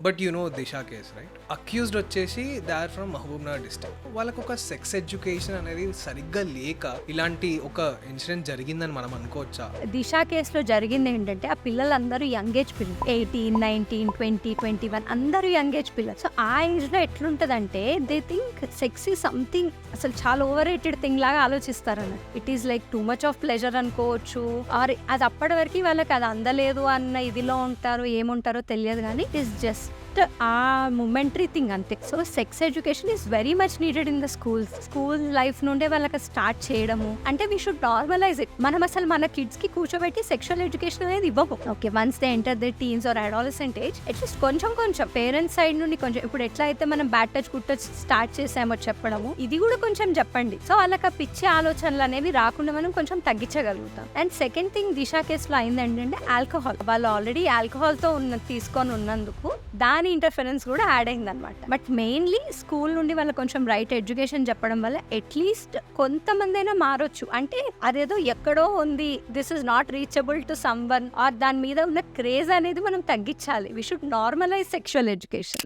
But you know Disha case right, accused వచ్చేసి they are from Mahabubnagar district. వాళ్ళకు ఒక sex education అనేది సరిగ్గా లేక ఇలాంటి ఒక ఇన్సిడెంట్ జరిగిందని మనం అనుకోవచ్చా? దిశ కేసులో జరిగింది ఏంటంటే ఆ పిల్లలందరూ యంగ్ ఏజ్ పిల్లలు, 18, 19, 20, 21 అందరూ యంగ్ ఏజ్ పిల్లలు. సో ఆ ఏజ్ లో ఎట్లుంటదంటే దే థింక్ సెక్స్ ఈ సంథింగ్ అసలు చాలా ఓవర్ రేటెడ్ థింగ్ లాగా ఆలోచిస్తారు అన్న. It is like too much of pleasure అనుకోవచ్చు, ఆర్ అది అప్పటి వరకు వాళ్ళకి అది అందలేదు అన్న ఇదిలో ఉంటారు, ఏముంటారో తెలియదు కానీ ఇట్ ఈస్ జస్ట్ ఆ మొమెంటరీ థింగ్ అంతే. So sex education is very much needed in the schools. School life నుండే వాళ్ళకి స్టార్ట్ చేయడము అంటే వీ షుడ్ నార్మలైజ్ ఇట్. మనం అసలు మన కిడ్స్ కి కూర్చోబెట్టి సెక్షువల్ ఎడ్యుకేషన్ అనేది ఇవ్వము. Okay, once they enter the teens or adolescent age at least కొంచెం పేరెంట్స్ సైడ్ నుండి కొంచెం, ఇప్పుడు ఎట్లా అయితే మనం bad touch good touch start చేసామో చెప్పడము, ఇది కూడా కొంచెం చెప్పండి. సో వాళ్ళకి ఆ పిచ్చి ఆలోచనలు అనేవి రాకుండా మనం కొంచెం తగ్గించగలుగుతాం. అండ్ సెకండ్ థింగ్ దిశ కేసులో అయింది ఏంటంటే ఆల్కహాల్. వాళ్ళు ఆల్రెడీ ఆల్కహాల్ తో తీసుకొని ఉన్నందుకు దాని ఇంటర్ఫరెన్స్ కూడా యాడ్ అయింది అనమాట. బట్ మెయిన్లీ స్కూల్ నుండి వాళ్ళకి కొంచెం రైట్ ఎడ్యుకేషన్ చెప్పడం వల్ల అట్లీస్ట్ కొంతమంది అయినా మారొచ్చు. అంటే అదేదో ఎక్కడో ఉంది, this is not reachable to someone, or దాని మీద ఉన్న క్రేజ్ అనేది మనం తగ్గించాలి. We should normalise sexual education.